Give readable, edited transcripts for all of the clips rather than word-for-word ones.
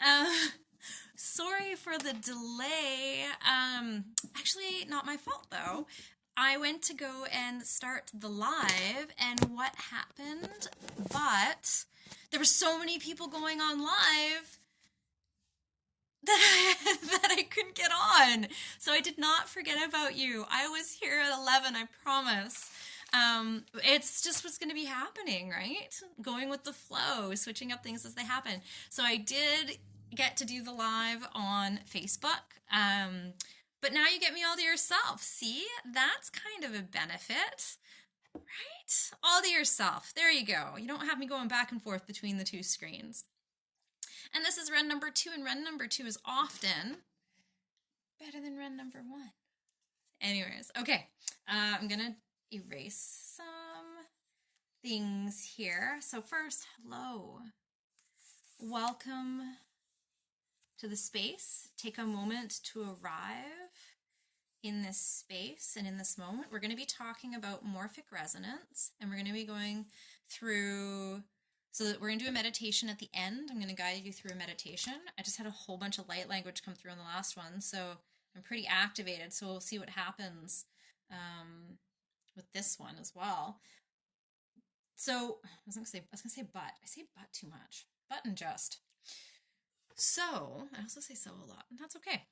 Um, Sorry for the delay. Actually, not my fault though. I went to go and start the live, and what happened? But there were so many people going on live that I couldn't get on. So I did not forget about you. I was here at 11, I promise. It's just what's going to be happening, right? Going with the flow, switching up things as they happen. So I did get to do the live on Facebook. But now you get me all to yourself. See, that's kind of a benefit, right? All to yourself. There you go. You don't have me going back and forth between the two screens. And this is run number 2, and run number 2 is often better than run number 1. Anyways, okay. I'm going to erase some things here. So first, hello. Welcome to the space. Take a moment to arrive in this space and in this moment. We're going to be talking about morphic resonance, and we're going to be going through, so that we're going to do a meditation at the end. I'm going to guide you through a meditation. I just had a whole bunch of light language come through in the last one, so I'm pretty activated, so we'll see what happens with this one as well. So I was gonna say but. I say but too much. But and just. So I also say so a lot, and that's okay.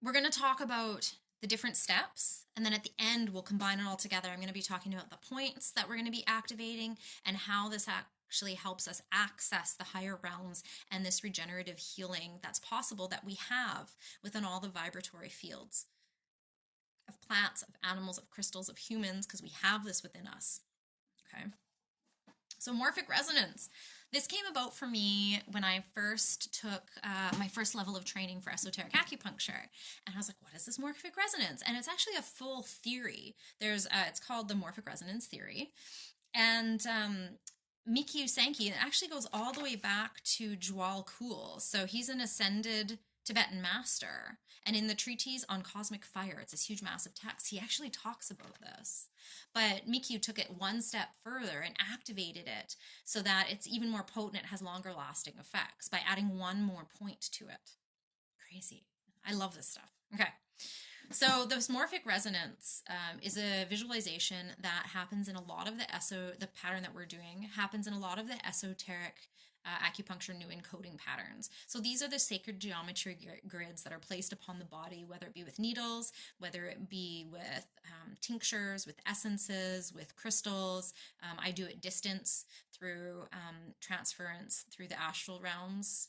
We're gonna talk about the different steps, and then at the end we'll combine it all together. I'm gonna be talking about the points that we're gonna be activating and how this actually helps us access the higher realms and this regenerative healing that's possible that we have within all the vibratory fields of plants, of animals, of crystals, of humans, because we have this within us. Okay. So morphic resonance. This came about for me when I first took my first level of training for esoteric acupuncture. And I was like, what is this morphic resonance? And it's actually a full theory. It's called the morphic resonance theory. And Mikyu Sankey, it actually goes all the way back to Jwal Khul. So he's an ascended Tibetan master. And in the treatise on cosmic fire, it's this huge massive text, he actually talks about this. But Mikyu took it one step further and activated it so that it's even more potent, it has longer lasting effects by adding one more point to it. Crazy. I love this stuff. Okay. So this morphic resonance is a visualization that happens in a lot of the pattern that we're doing happens in a lot of the esoteric acupuncture new encoding patterns. So these are the sacred geometry grids that are placed upon the body, whether it be with needles, whether it be with tinctures, with essences, with crystals. I do it distance through transference through the astral realms.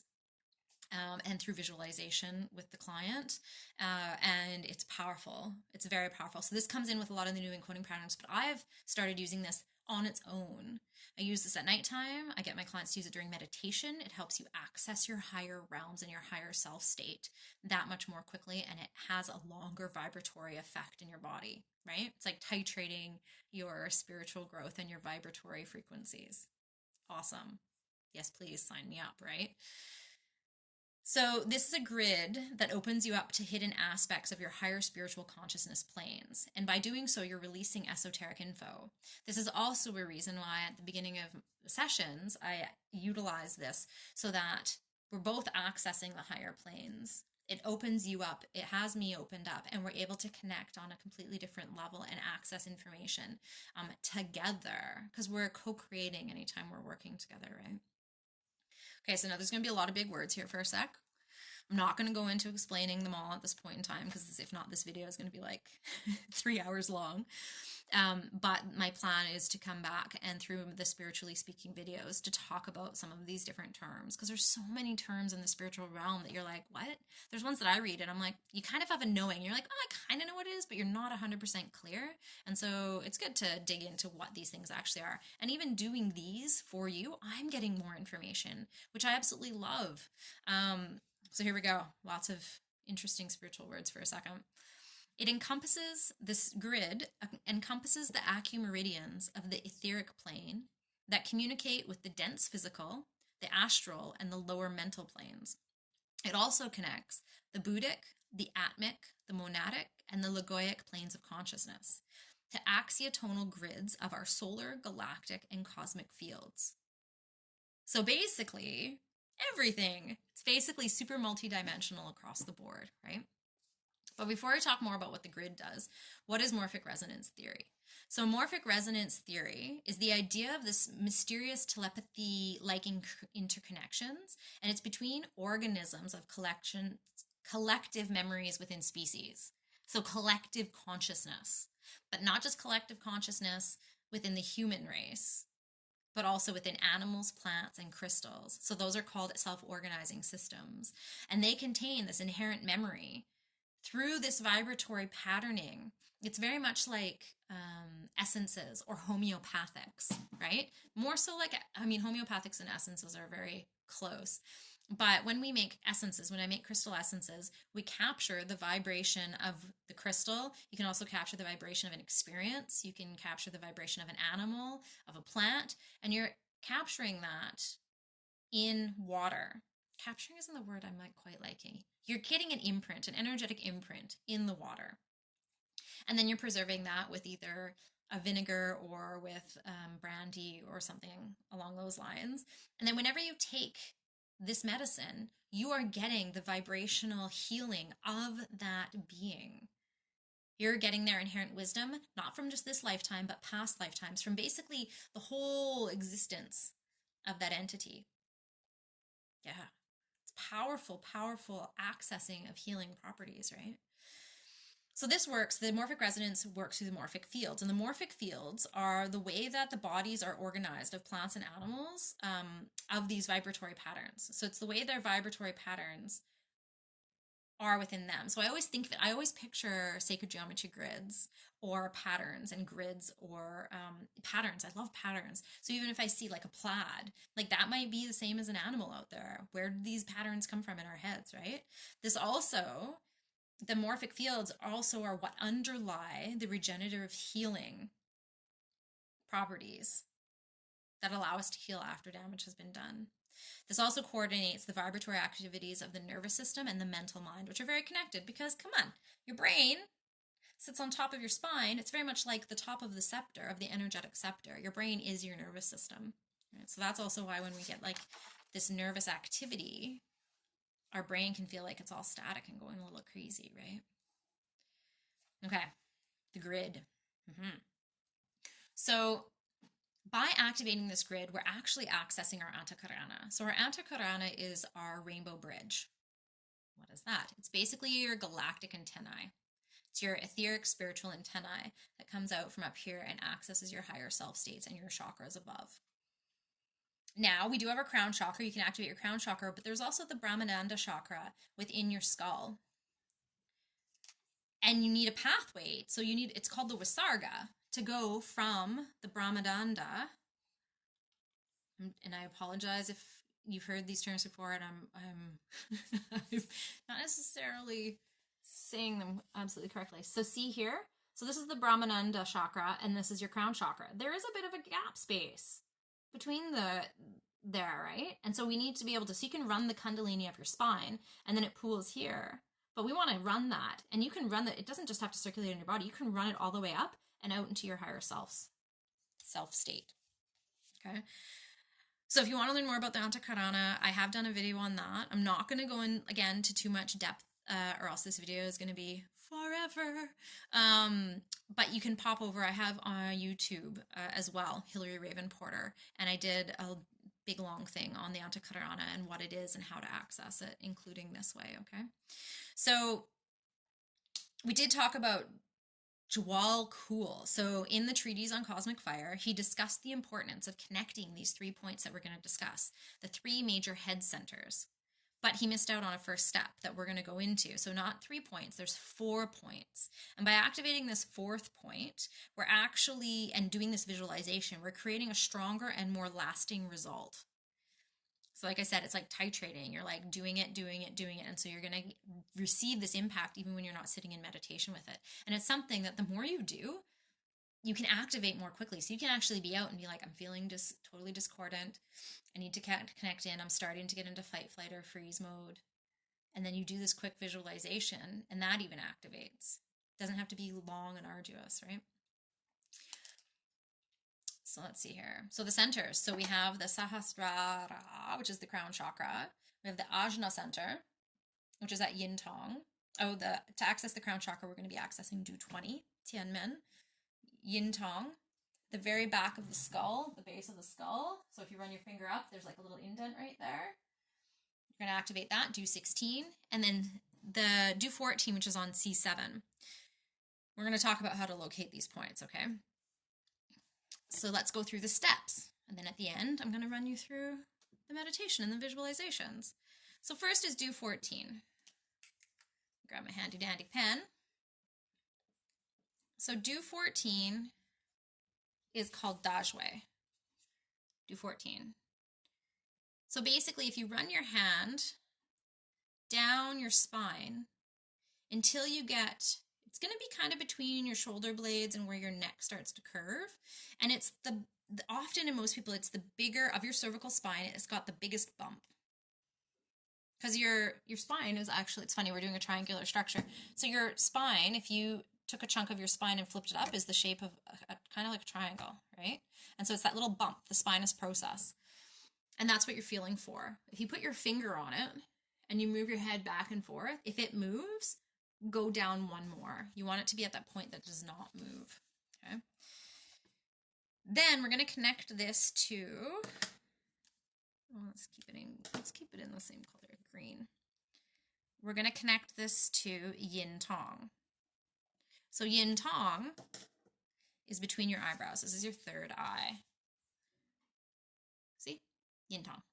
And through visualization with the client. And it's powerful. It's very powerful. So this comes in with a lot of the new encoding patterns, but I've started using this on its own. I use this at nighttime. I get my clients to use it during meditation. It helps you access your higher realms and your higher self state that much more quickly, and it has a longer vibratory effect in your body, right? It's like titrating your spiritual growth and your vibratory frequencies. Awesome. Yes, please sign me up, right? So this is a grid that opens you up to hidden aspects of your higher spiritual consciousness planes. And by doing so, you're releasing esoteric info. This is also a reason why at the beginning of sessions, I utilize this so that we're both accessing the higher planes. It opens you up. It has me opened up, and we're able to connect on a completely different level and access information together, because we're co-creating anytime we're working together, right? Okay, so now there's going to be a lot of big words here for a sec. I'm not going to go into explaining them all at this point in time, because if not, this video is going to be like 3 hours long. But my plan is to come back and through the spiritually speaking videos to talk about some of these different terms, because there's so many terms in the spiritual realm that you're like, what? There's ones that I read and I'm like, you kind of have a knowing. You're like, oh, I kind of know what it is, but you're not 100% clear. And so it's good to dig into what these things actually are. And even doing these for you, I'm getting more information, which I absolutely love. So here we go. Lots of interesting spiritual words for a second. It encompasses, this grid encompasses the acumeridians of the etheric plane that communicate with the dense physical, the astral, and the lower mental planes. It also connects the Buddhic, the Atmic, the Monadic, and the Logoic planes of consciousness to axiotonal grids of our solar, galactic, and cosmic fields. So basically, everything. It's basically super multidimensional across the board, right? But before I talk more about what the grid does, what is morphic resonance theory? So morphic resonance theory is the idea of this mysterious telepathy-like interconnections, and it's between organisms of collective memories within species. So collective consciousness, but not just collective consciousness within the human race, but also within animals, plants, and crystals. So those are called self-organizing systems. And they contain this inherent memory through this vibratory patterning. It's very much like essences or homeopathics, right? More so like, I mean, homeopathics and essences are very close. But when we make essences, when I make crystal essences, we capture the vibration of the crystal. You can also capture the vibration of an experience. You can capture the vibration of an animal, of a plant, and you're capturing that in water. Capturing isn't the word I'm not quite liking. You're getting an imprint, an energetic imprint in the water. And then you're preserving that with either a vinegar or with brandy or something along those lines. And then whenever you take this medicine, you are getting the vibrational healing of that being. You're getting their inherent wisdom, not from just this lifetime, but past lifetimes, from basically the whole existence of that entity. Yeah. It's powerful, powerful accessing of healing properties, right? So this works, the morphic resonance works through the morphic fields. And the morphic fields are the way that the bodies are organized of plants and animals of these vibratory patterns. So it's the way their vibratory patterns are within them. So I always think of it, I always picture sacred geometry grids or patterns and grids or patterns. I love patterns. So even if I see like a plaid, like that might be the same as an animal out there. Where do these patterns come from in our heads, right? This also, the morphic fields also are what underlie the regenerative healing properties that allow us to heal after damage has been done. This also coordinates the vibratory activities of the nervous system and the mental mind, which are very connected because, come on, your brain sits on top of your spine. It's very much like the top of the scepter, of the energetic scepter. Your brain is your nervous system. Right? So that's also why when we get like this nervous activity, our brain can feel like it's all static and going a little crazy, right? Okay, the grid. So by activating this grid, we're actually accessing our antakarana. So our antakarana is our rainbow bridge. What is that? It's basically your galactic antennae. It's your etheric spiritual antennae that comes out from up here and accesses your higher self states and your chakras above. Now, we do have our crown chakra. You can activate your crown chakra, but there's also the Brahmananda Chakra within your skull. And you need a pathway. So you need, it's called the Visarga, to go from the Brahmananda. And I apologize if you've heard these terms before and I'm not necessarily saying them absolutely correctly. So see here. So this is the Brahmananda chakra and this is your crown chakra. There is a bit of a gap space between there, right? And so we need to be able to, so you can run the Kundalini up your spine and then it pools here. But we want to run that. And you can run that. It doesn't just have to circulate in your body. You can run it all the way up and out into your higher self state. Okay. So if you want to learn more about the Antakarana, I have done a video on that. I'm not going to go in again to too much depth or else this video is going to be forever. But you can pop over. I have on YouTube as well, Hillary Raven Porter. And I did a big long thing on the Antakarana and what it is and how to access it, including this way, okay? So we did talk about Jwal Khul. So in the Treatise on Cosmic Fire, he discussed the importance of connecting these 3 points that we're going to discuss, the 3 major head centers. But he missed out on a first step that we're going to go into. So not 3 points, there's 4 points. And by activating this 4th point, we're actually, and doing this visualization, we're creating a stronger and more lasting result. So like I said, it's like titrating. You're like doing it. And so you're going to receive this impact even when you're not sitting in meditation with it. And it's something that the more you do, you can activate more quickly. So you can actually be out and be like, I'm feeling just totally discordant. I need to connect in. I'm starting to get into fight, flight, or freeze mode. And then you do this quick visualization and that even activates. It doesn't have to be long and arduous, right? So let's see here. So the centers. So we have the Sahasrara, which is the crown chakra. We have the Ajna center, which is at Yin Tong. Oh, to access the crown chakra, we're going to be accessing Du 20, Tianmen, Yin Tong, the very back of the skull, the base of the skull. So if you run your finger up, there's like a little indent right there. You're going to activate that, Du 16, and then the Du 14, which is on C7. We're going to talk about how to locate these points, okay? So let's go through the steps. And then at the end, I'm going to run you through the meditation and the visualizations. So first is Du 14. Grab my handy dandy pen. So Du 14 is called Dajue. Du 14. So basically, if you run your hand down your spine until you get, it's going to be kind of between your shoulder blades and where your neck starts to curve. And it's often in most people, it's the bigger of your cervical spine. It's got the biggest bump. Because your spine is actually, it's funny, we're doing a triangular structure. So your spine, if you took a chunk of your spine and flipped it up, is the shape of kind of like a triangle, right? And so it's that little bump, the spinous process. And that's what you're feeling for. If you put your finger on it and you move your head back and forth, if it moves, go down one more. You want it to be at that point that does not move, okay? Then we're going to connect this to, let's keep it in the same color, green. We're going to connect this to Yin Tong. So Yin Tong is between your eyebrows. This is your third eye. See? Yin Tong.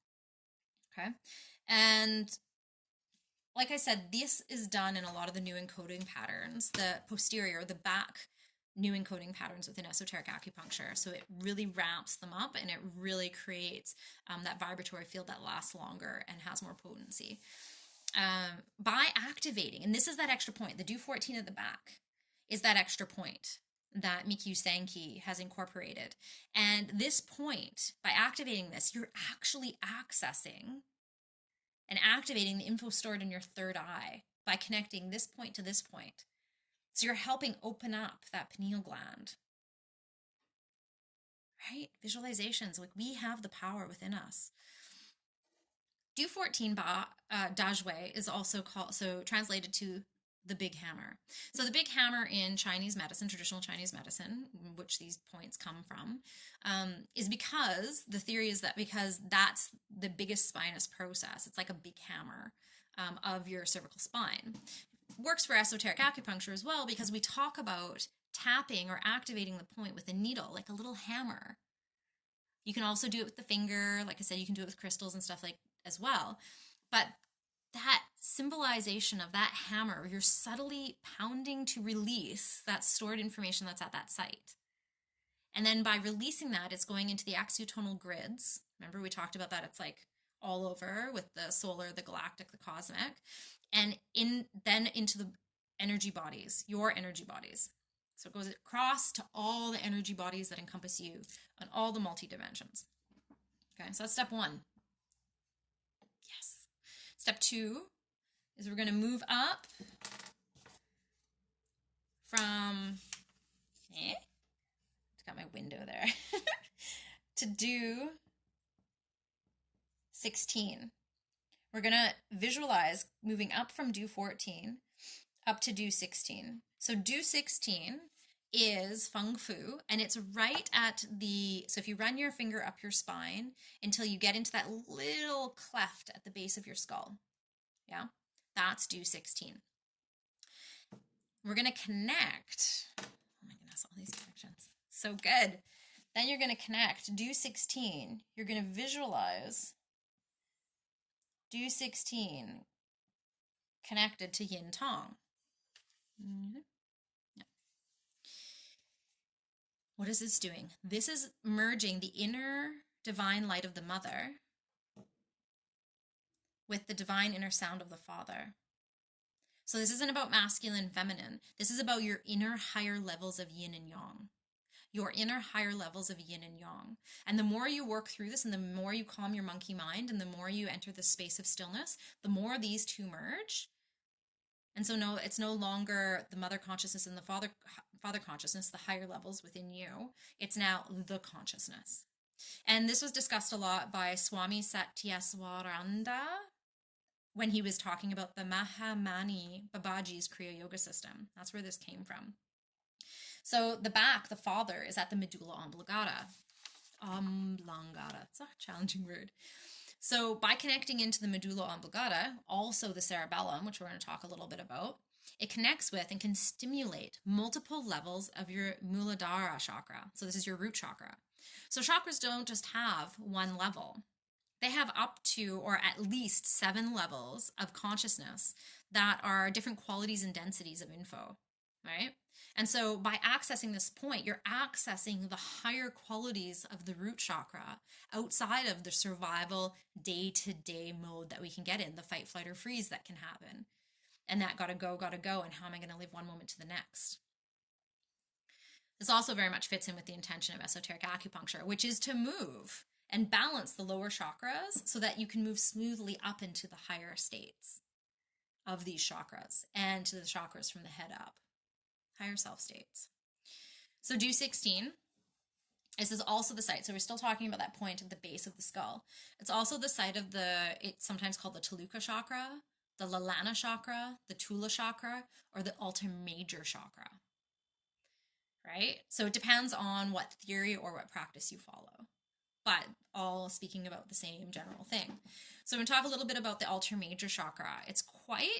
Okay? And like I said, this is done in a lot of the new encoding patterns, the posterior, the back new encoding patterns within esoteric acupuncture. So it really ramps them up and it really creates that vibratory field that lasts longer and has more potency. By activating, and this is that extra point, the Du 14 at the back is that extra point that Mikyu Sankey has incorporated. And this point, by activating this, you're actually accessing and activating the info stored in your third eye by connecting this point to this point. So you're helping open up that pineal gland. Right? Visualizations, like we have the power within us. Du 14 Dajue is also called, so translated to the big hammer. So the big hammer in Chinese medicine, traditional Chinese medicine, which these points come from, is because the theory is that because that's the biggest spinous process. It's like a big hammer of your cervical spine. Works for esoteric acupuncture as well because we talk about tapping or activating the point with a needle, like a little hammer. You can also do it with the finger. Like I said, you can do it with crystals and stuff like as well. But that symbolization of that hammer, you're subtly pounding to release that stored information that's at that site. And then by releasing that, it's going into the axiotonal grids. Remember we talked about that. It's like all over with the solar, the galactic, the cosmic, and then into the energy bodies, your energy bodies. So it goes across to all the energy bodies that encompass you on all the multi-dimensions. Okay, so that's step one. Yes. Step two is we're going to move up from, got my window there, to Du 16. We're going to visualize moving up from Du 14 up to Du 16. So Du 16 is Feng Fu, and it's right at so if you run your finger up your spine until you get into that little cleft at the base of your skull, yeah, that's Du 16. We're going to connect, oh my goodness, all these connections, so good. Then you're going to connect Du 16, you're going to visualize Du 16 connected to Yin Tong. Mm-hmm. Yeah. What is this doing? This is merging the inner divine light of the mother with the divine inner sound of the father. So this isn't about masculine and feminine. This is about your inner higher levels of yin and yang. Your inner higher levels of yin and yang. And the more you work through this and the more you calm your monkey mind and the more you enter the space of stillness, the more these two merge. And so no, it's no longer the mother consciousness and the father father consciousness, the higher levels within you. It's now the consciousness. And this was discussed a lot by Swami Satyaswaranda when he was talking about the Mahamani Babaji's Kriya Yoga system. That's where this came from. So the back, the father, is at the medulla oblongata. It's a challenging word. So by connecting into the medulla oblongata, also the cerebellum, which we're going to talk a little bit about, it connects with and can stimulate multiple levels of your Muladhara chakra. So this is your root chakra. So chakras don't just have one level. They have up to, or at least 7 levels of consciousness that are different qualities and densities of info, right? And so by accessing this point, you're accessing the higher qualities of the root chakra outside of the survival day-to-day mode that we can get in, the fight, flight, or freeze that can happen. And that gotta go, and how am I gonna live one moment to the next? This also very much fits in with the intention of esoteric acupuncture, which is to move and balance the lower chakras so that you can move smoothly up into the higher states of these chakras and to the chakras from the head up, higher self states. So do 16. This is also the site. So we're still talking about that point at the base of the skull. It's also the site of it's sometimes called the Tuluka chakra, the Lalana chakra, the Tula chakra, or the Altar Major chakra. Right? So it depends on what theory or what practice you follow, but all speaking about the same general thing. So I'm going to talk a little bit about the Altar Major chakra. It's quite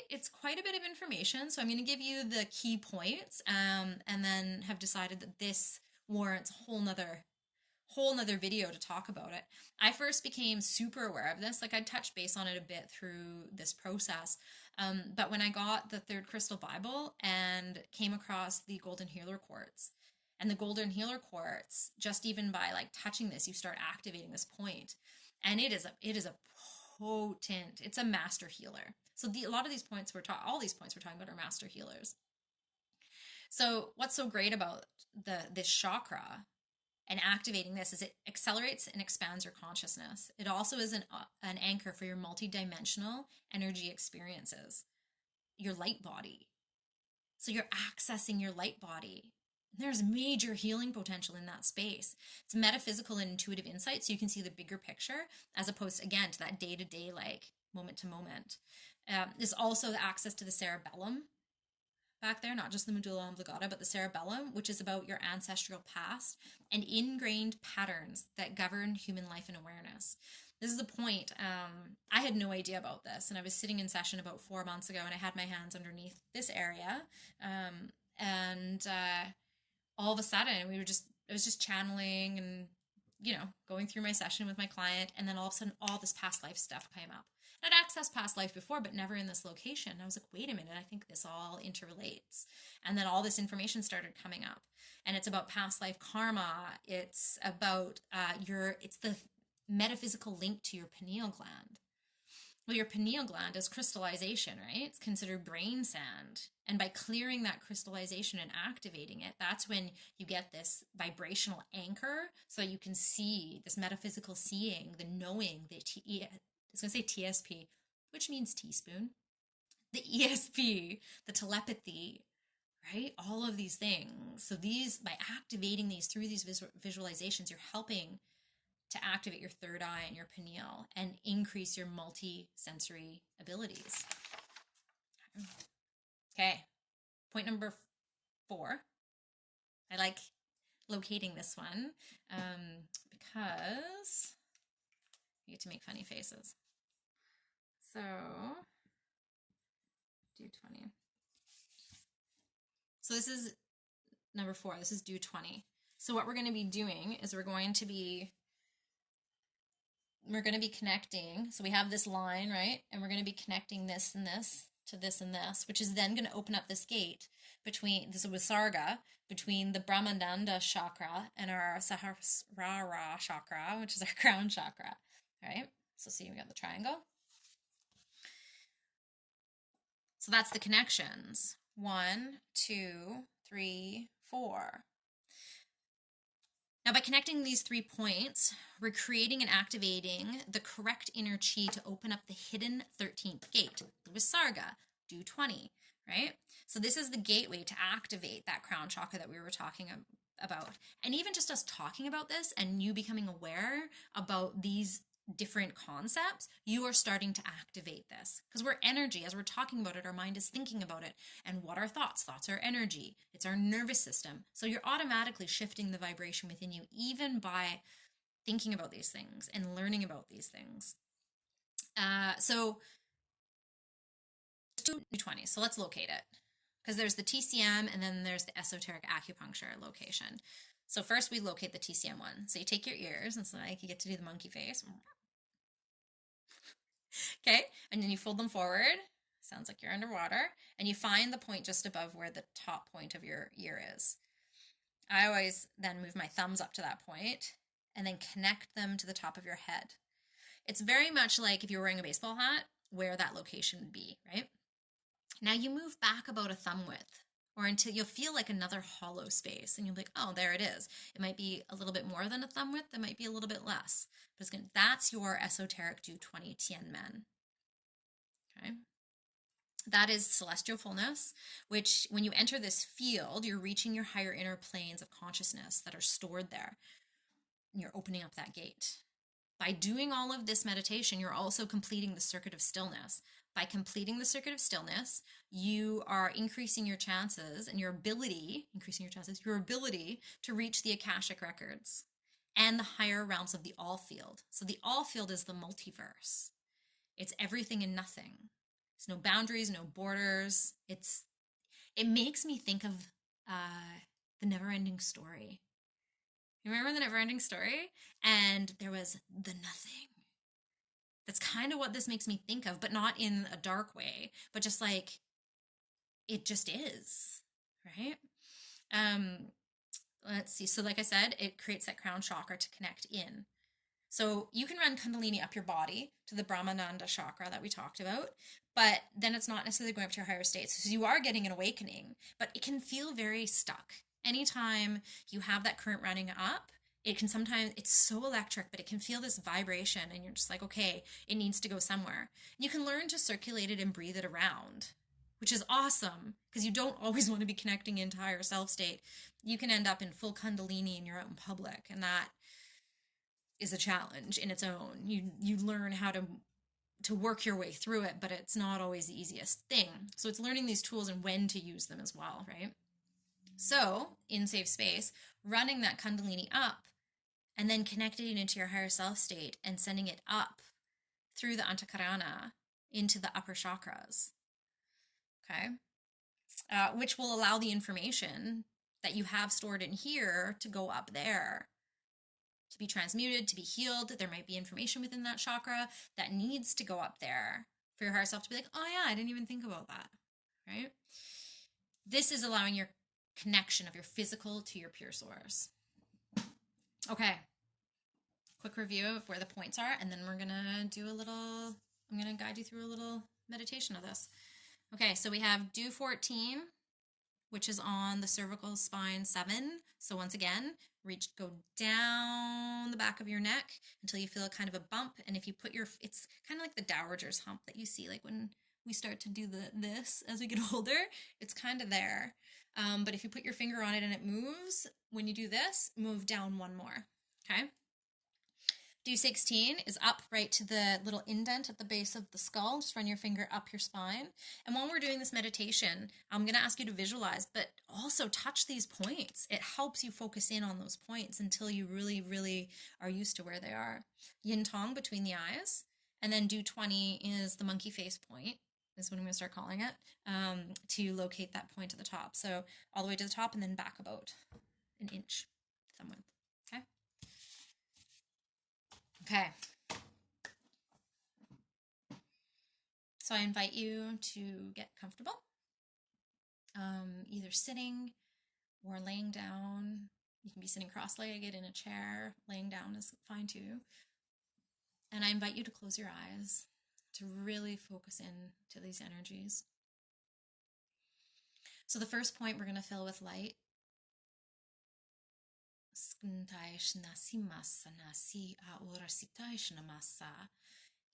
a bit of information. So I'm going to give you the key points, and then have decided that this warrants a whole nother video to talk about it. I first became super aware of this. Like I touched base on it a bit through this process. But when I got the Third Crystal Bible and came across the Golden Healer Quartz, and the Golden Healer Quartz, just even by like touching this, you start activating this point. And it is a potent, it's a master healer. So a lot of these points all these points we're talking about are master healers. So what's so great about this chakra and activating this is it accelerates and expands your consciousness. It also is an anchor for your multidimensional energy experiences, your light body. So you're accessing your light body. There's major healing potential in that space. It's metaphysical and intuitive insight, so you can see the bigger picture as opposed, again, to that day-to-day, like moment to moment. There's also the access to the cerebellum back there, not just the medulla oblongata, but the cerebellum, which is about your ancestral past and ingrained patterns that govern human life and awareness. This is the point. I had no idea about this, and I was sitting in session about 4 months ago, and I had my hands underneath this area, and all of a sudden I was just channeling and, going through my session with my client. And then all of a sudden all this past life stuff came up. And I'd accessed past life before, but never in this location. And I was like, wait a minute, I think this all interrelates. And then all this information started coming up, and it's about past life karma. It's about, it's the metaphysical link to your pineal gland. Well, your pineal gland is crystallization, right? It's considered brain sand. And by clearing that crystallization and activating it, that's when you get this vibrational anchor, so you can see this metaphysical seeing, the knowing, I was going to say TSP, which means teaspoon, the ESP, the telepathy, right? All of these things. So by activating these through these visualizations, you're helping to activate your third eye and your pineal and increase your multi-sensory abilities. Okay, point number 4. I like locating this one because you get to make funny faces. So, do 20. So this is number 4. This is do 20. So what we're going to be doing is we're going to be connecting. So we have this line, right? And we're going to be connecting this and this to this and this, which is then going to open up this gate between this Visarga, between the Brahmananda Chakra and our Sahasrara Chakra, which is our crown chakra, right? So see, we got the triangle. So that's the connections. 1, 2, 3, 4. Now, by connecting these 3 points, we're creating and activating the correct inner chi to open up the hidden 13th gate, the Visarga, do 20, right? So this is the gateway to activate that crown chakra that we were talking about. And even just us talking about this and you becoming aware about these different concepts, you are starting to activate this, because we're energy. As we're talking about it, our mind is thinking about it. And what are thoughts? Thoughts are energy. It's our nervous system. So you're automatically shifting the vibration within you, even by thinking about these things and learning about these things. So 220. So let's locate it, because there's the TCM and then there's the esoteric acupuncture location. So first we locate the TCM one. So you take your ears, and so like you get to do the monkey face. Okay, and then you fold them forward. Sounds like you're underwater, and you find the point just above where the top point of your ear is. I always then move my thumbs up to that point and then connect them to the top of your head. It's very much like if you're wearing a baseball hat, where that location would be, right? Now you move back about a thumb width, or until you'll feel like another hollow space, and you'll be like, oh, there it is. It might be a little bit more than a thumb width. It might be a little bit less. But that's your esoteric do 20 Tianmen. Okay. That is celestial fullness, which when you enter this field, you're reaching your higher inner planes of consciousness that are stored there. And you're opening up that gate. By doing all of this meditation, you're also completing the circuit of stillness. By completing the circuit of stillness, you are increasing your chances and your ability to reach the Akashic records and the higher realms of the all field. So the all field is the multiverse. It's everything and nothing. There's no boundaries, no borders. It makes me think of the never-ending story. You remember the never-ending story? And there was the nothing. That's kind of what this makes me think of, but not in a dark way, but just like it just is, right? Let's see. So like I said, it creates that crown chakra to connect in. So you can run Kundalini up your body to the Brahmananda Chakra that we talked about, but then it's not necessarily going up to your higher states. So you are getting an awakening, but it can feel very stuck. Anytime you have that current running up, it can sometimes, it's so electric, but it can feel this vibration and you're just like, okay, it needs to go somewhere. You can learn to circulate it and breathe it around, which is awesome, because you don't always want to be connecting into higher self state. You can end up in full Kundalini and you're out in public, and that is a challenge in its own. You learn how to work your way through it, but it's not always the easiest thing. So it's learning these tools and when to use them as well, right? So in safe space, running that Kundalini up and then connecting it into your higher self state and sending it up through the Antakarana into the upper chakras, okay? Which will allow the information that you have stored in here to go up there, to be transmuted, to be healed. There might be information within that chakra that needs to go up there for your higher self to be like, oh yeah, I didn't even think about that, right? This is allowing your connection of your physical to your pure source. Okay, quick review of where the points are, and then we're gonna do I'm gonna guide you through a little meditation of this. Okay, so we have do 14, which is on the cervical spine 7. So once again, go down the back of your neck until you feel a kind of a bump. And if you put it's kind of like the dowager's hump that you see, like when we start to do this as we get older, it's kind of there. But if you put your finger on it and it moves, when you do this, move down one more, okay? Do 16 is up right to the little indent at the base of the skull. Just run your finger up your spine. And while we're doing this meditation, I'm going to ask you to visualize, but also touch these points. It helps you focus in on those points until you really, really are used to where they are. Yin Tong between the eyes. And then do 20 is the monkey face point, is what I'm going to start calling it, to locate that point at the top. So all the way to the top and then back about an inch, thumb width. Okay? Okay. So I invite you to get comfortable, either sitting or laying down. You can be sitting cross-legged in a chair. Laying down is fine too. And I invite you to close your eyes to really focus in to these energies. So the first point we're going to fill with light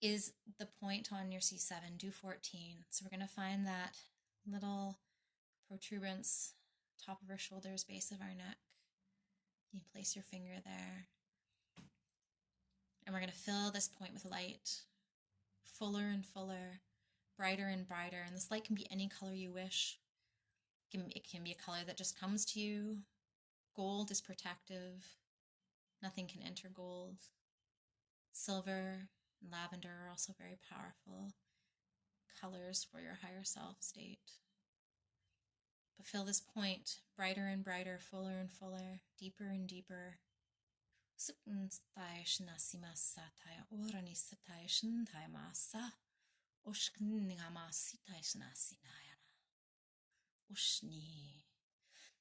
is the point on your C7, do 14. So we're going to find that little protuberance, top of our shoulders, base of our neck. You place your finger there. And we're going to fill this point with light, fuller and fuller, brighter and brighter. And this light can be any color you wish. It can be a color that just comes to you. Gold is protective. Nothing can enter gold. Silver and lavender are also very powerful colors for your higher self state. But fill this point brighter and brighter, fuller and fuller, deeper and deeper.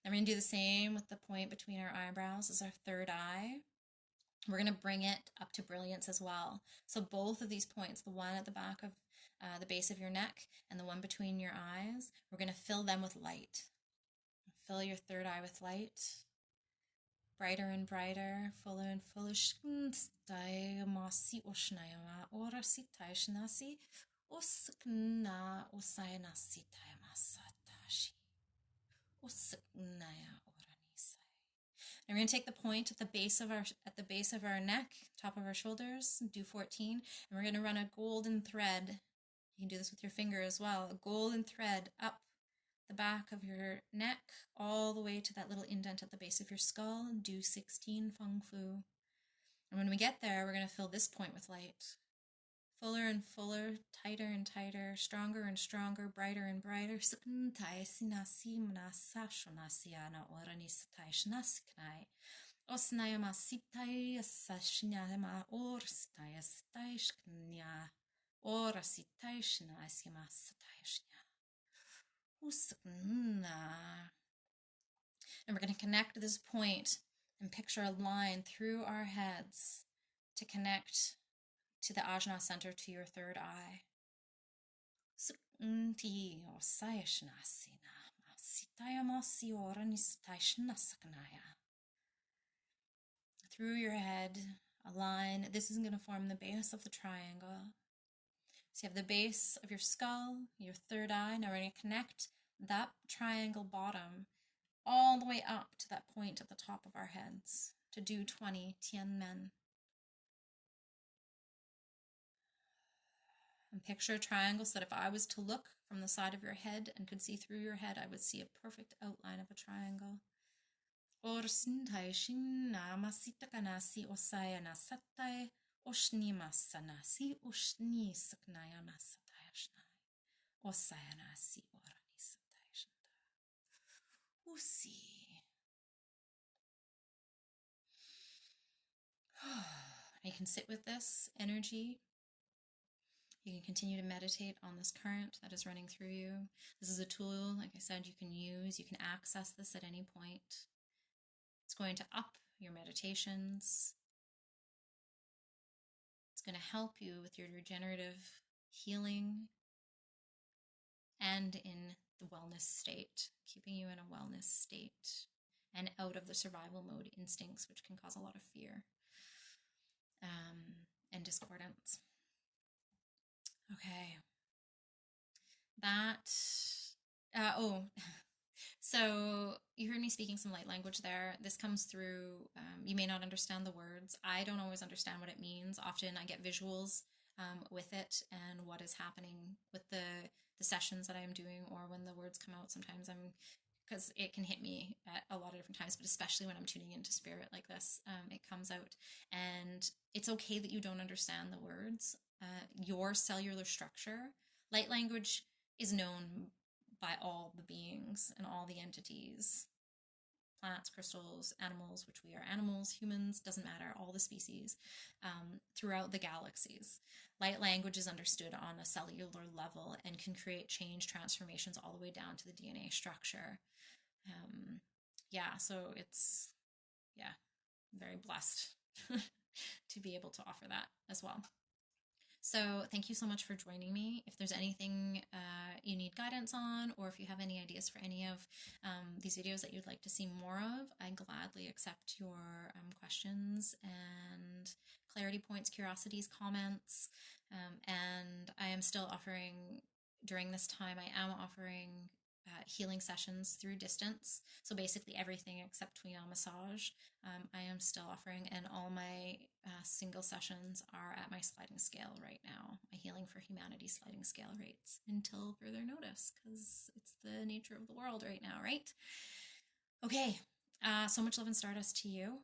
And we're going to do the same with the point between our eyebrows as our third eye. We're going to bring it up to brilliance as well. So both of these points, the one at the back of the base of your neck and the one between your eyes, we're going to fill them with light. Fill your third eye with light. Brighter and brighter, fuller and fuller. And we're going to take the point at the base of our neck, top of our shoulders, do 14, and we're going to run a golden thread. You can do this with your finger as well. A golden thread up the back of your neck, all the way to that little indent at the base of your skull. Do 16 feng fu. And when we get there, we're going to fill this point with light. Fuller and fuller, tighter and tighter, stronger and stronger, brighter and brighter. And we're going to connect this point and picture a line through our heads to connect to the ajna center, to your third eye. Through your head, a line. This is going to form the base of the triangle. So you have the base of your skull, your third eye. Now we're going to connect that triangle bottom all the way up to that point at the top of our heads to do 20 Tianmen. And picture a triangle so that if I was to look from the side of your head and could see through your head, I would see a perfect outline of a triangle. You can sit with this energy. You can continue to meditate on this current that is running through you. This is a tool, like I said, you can use. You can access this at any point. It's going to up your meditations. It's going to help you with your regenerative healing and in the wellness state, keeping you in a wellness state and out of the survival mode instincts, which can cause a lot of fear and discordance. Okay. So you heard me speaking some light language there. This comes through, you may not understand the words. I don't always understand what it means. Often I get visuals with it and what is happening with the sessions that I'm doing, or when the words come out. Sometimes because it can hit me at a lot of different times, but especially when I'm tuning into spirit like this, it comes out. And it's okay that you don't understand the words. Your cellular structure, light language is known by all the beings and all the entities, plants, crystals, animals, which we are animals, humans, doesn't matter, all the species throughout the galaxies. Light language is understood on a cellular level and can create change transformations all the way down to the DNA structure. So it's, very blessed to be able to offer that as well. So thank you so much for joining me. If there's anything you need guidance on, or if you have any ideas for any of these videos that you'd like to see more of, I gladly accept your questions and clarity points, curiosities, comments. And I am still offering during this time, I am offering healing sessions through distance. So basically everything except Tuina massage, I am still offering, and all my single sessions are at my sliding scale right now, my Healing for Humanity sliding scale rates, until further notice, because it's the nature of the world right now, right? Okay, so much love and stardust to you.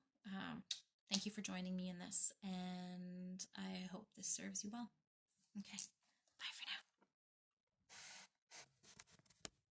Thank you for joining me in this, and I hope this serves you well. Okay, bye for now.